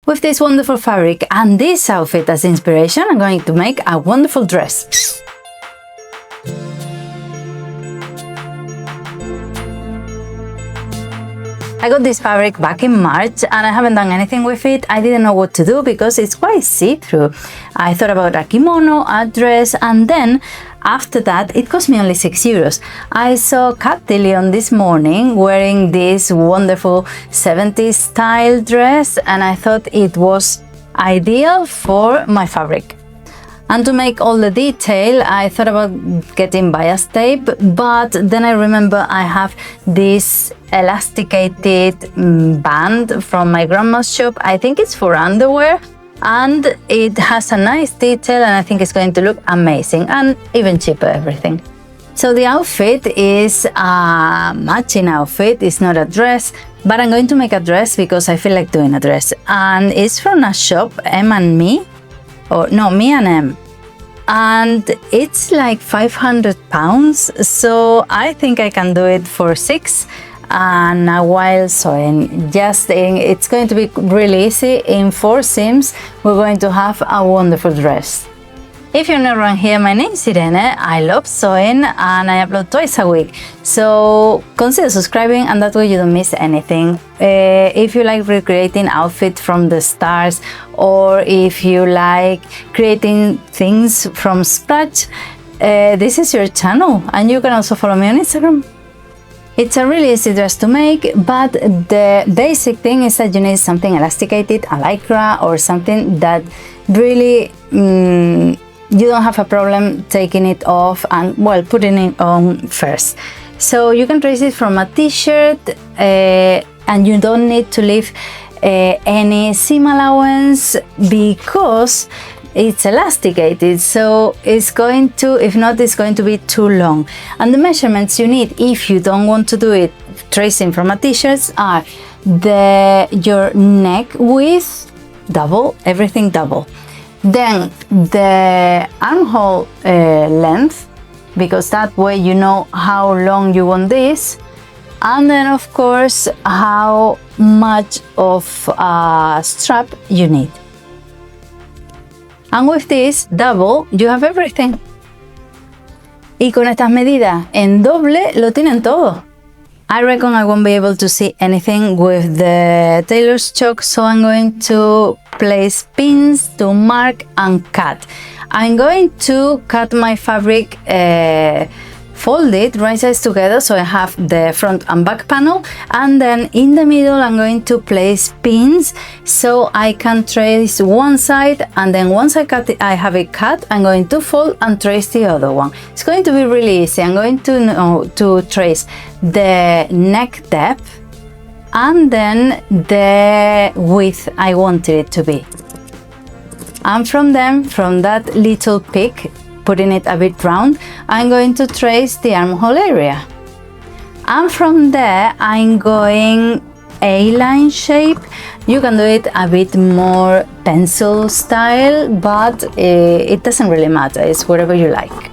With this wonderful fabric and this outfit as inspiration, I'm going to make a wonderful dress. I got this fabric back in March and I haven't done anything with it. I didn't know what to do because it's quite see-through. I thought about a kimono, a dress, and then after that it cost me only €6. I saw Kat Dillion this morning wearing this wonderful 70s style dress and I thought it was ideal for my fabric. And to make all the detail, I thought about getting bias tape, but then I remember I have this elasticated band from my grandma's shop. I think it's for underwear and it has a nice detail and I think it's going to look amazing and even cheaper everything. So the outfit is a matching outfit, it's not a dress, but I'm going to make a dress because I feel like doing a dress. And it's from a shop, M and Me. Me and M, and it's like £500, so I think I can do it for 6 and a while sewing. It's going to be really easy. In 4 seams we're going to have a wonderful dress. If you're not around here, my name is Irene. I love sewing and I upload twice a week. So consider subscribing and that way you don't miss anything. If you like recreating outfits from the stars or if you like creating things from scratch, this is your channel and you can also follow me on Instagram. It's a really easy dress to make, but the basic thing is that you need something elasticated, a Lycra or something that really you don't have a problem taking it off and putting it on first. So you can trace it from a t-shirt and you don't need to leave any seam allowance because it's elasticated, so it's going to, if not, it's going to be too long. And the measurements you need if you don't want to do it tracing from a t-shirt are your neck width double, everything double. Then the armhole length, because that way you know how long you want this, and then of course how much of a strap you need. And with this double you have everything. Y con estas medidas en doble lo tienen todo. I reckon I won't be able to see anything with the tailor's chalk, so I'm going to place pins to mark and cut. I'm going to cut my fabric folded right sides together, so I have the front and back panel, and then in the middle I'm going to place pins so I can trace one side, and then once I have it cut, I'm going to fold and trace the other one. It's going to be really easy. I'm going to trace the neck depth and then the width I wanted it to be, and from that little peak, putting it a bit round, I'm going to trace the armhole area, and from there I'm going A-line shape. You can do it a bit more pencil style, but it doesn't really matter, it's whatever you like.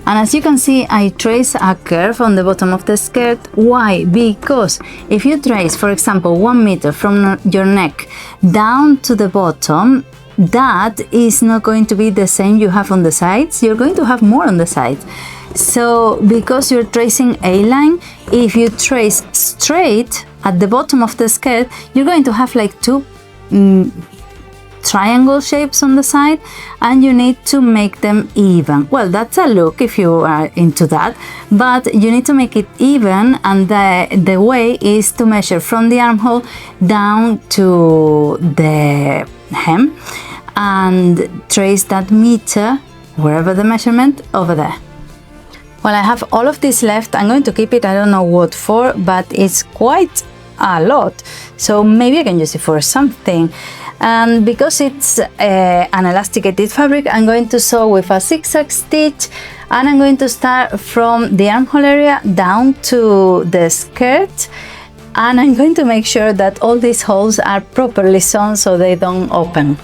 And as you can see, I trace a curve on the bottom of the skirt. Why? Because if you trace, for example, 1 meter from your neck down to the bottom, that is not going to be the same you have on the sides. You're going to have more on the sides. So because you're tracing A-line, if you trace straight at the bottom of the skirt, you're going to have like 2 triangle shapes on the side, and you need to make them even. Well, that's a look if you are into that, but you need to make it even, and the way is to measure from the armhole down to the hem and trace that meter, wherever the measurement, over there. Well, I have all of this left. I'm going to keep it, I don't know what for, but it's quite a lot, so maybe I can use it for something. And because it's an elasticated fabric, I'm going to sew with a zigzag stitch, and I'm going to start from the armhole area down to the skirt and I'm going to make sure that all these holes are properly sewn so they don't open.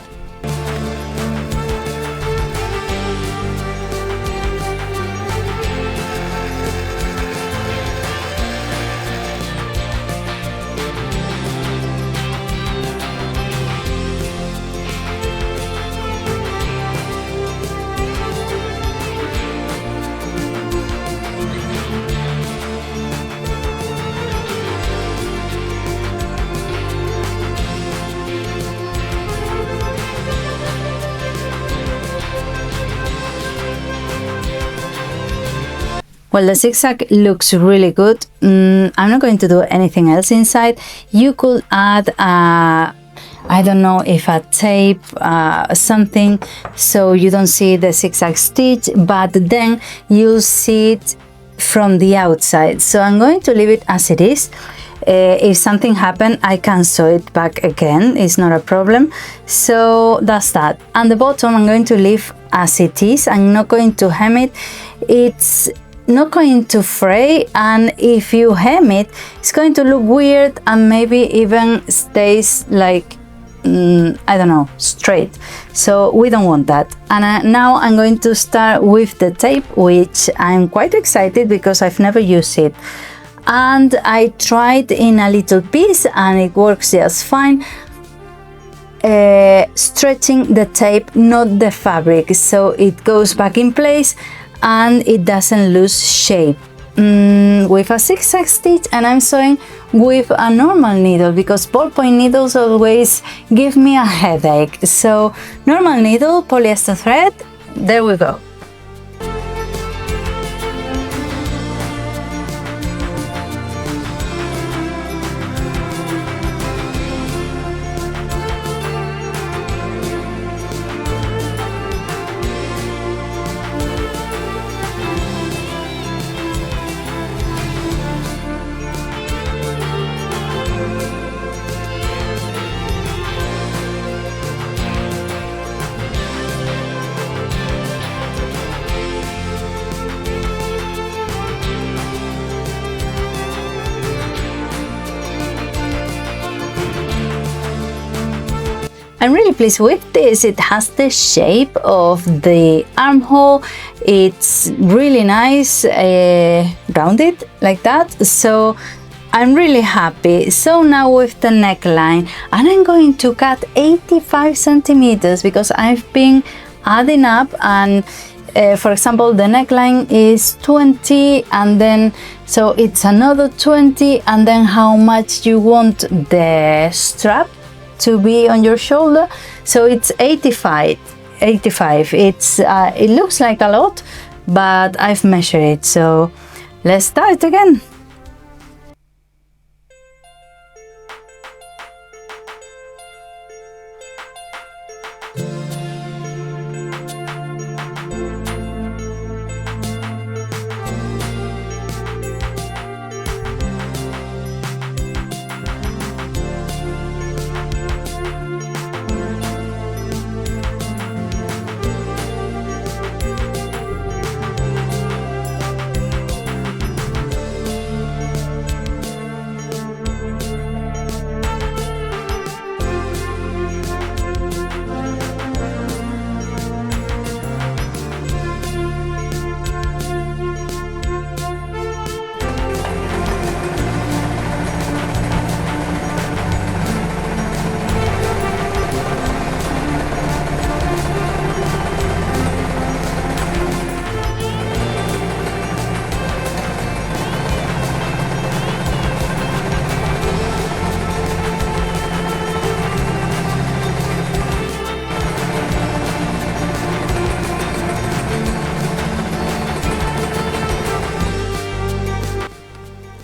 Well, the zigzag looks really good. I'm not going to do anything else inside. You could add I don't know if a tape, something, so you don't see the zigzag stitch, but then you'll see it from the outside. So I'm going to leave it as it is. If something happened, I can sew it back again. It's not a problem. So that's that. And the bottom I'm going to leave as it is. I'm not going to hem it. It's not going to fray, and if you hem it, it's going to look weird and maybe even stays like I don't know, straight. So we don't want that. And now I'm going to start with the tape, which I'm quite excited because I've never used it. And I tried in a little piece and it works just fine. Stretching the tape, not the fabric, so it goes back in place and it doesn't lose shape. With a zigzag stitch, and I'm sewing with a normal needle because ballpoint needles always give me a headache. So normal needle, polyester thread, there we go. I'm really pleased with this. It has the shape of the armhole. It's really nice, rounded like that. So I'm really happy. So now with the neckline, and I'm going to cut 85 centimeters because I've been adding up, and for example, the neckline is 20, and then so it's another 20, and then how much you want the strap to be on your shoulder, so it's 85. It's it looks like a lot, but I've measured it. So let's start again.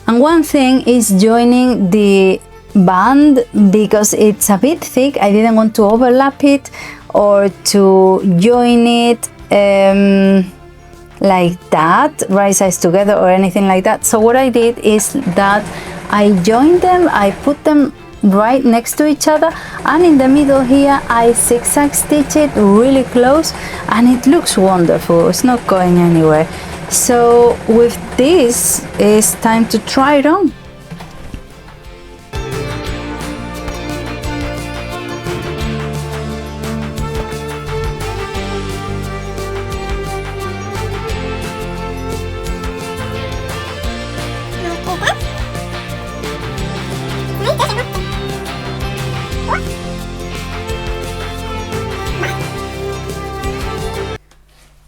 And one thing is joining the band because it's a bit thick. I didn't want to overlap it or to join it like that, right sides together or anything like that. So what I did is that I joined them, I put them right next to each other, and in the middle here I zigzag stitch it really close, and it looks wonderful. It's not going anywhere. So with this, it's time to try it on.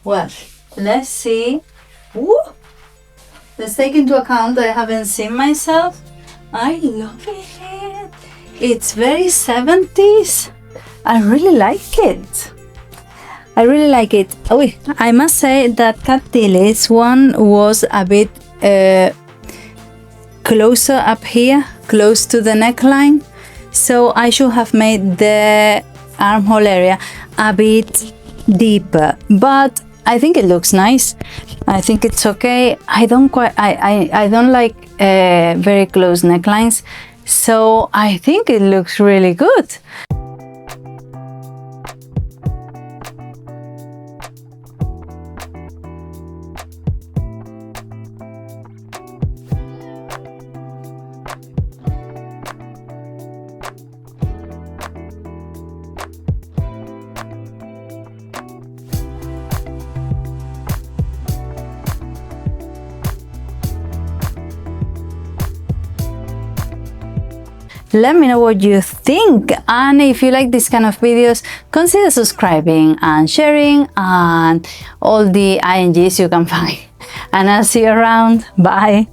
Well, let's see. Woo! Let's take into account that I haven't seen myself. I love it. It's very 70s. I really like it. I really like it. Oh, I must say that Cat Tilly's one was a bit closer up here, close to the neckline. So I should have made the armhole area a bit deeper, but I think it looks nice. I think it's okay. I don't like very close necklines, so I think it looks really good. Let me know what you think, and if you like this kind of videos, consider subscribing and sharing and all the INGs you can find. And I'll see you around. Bye.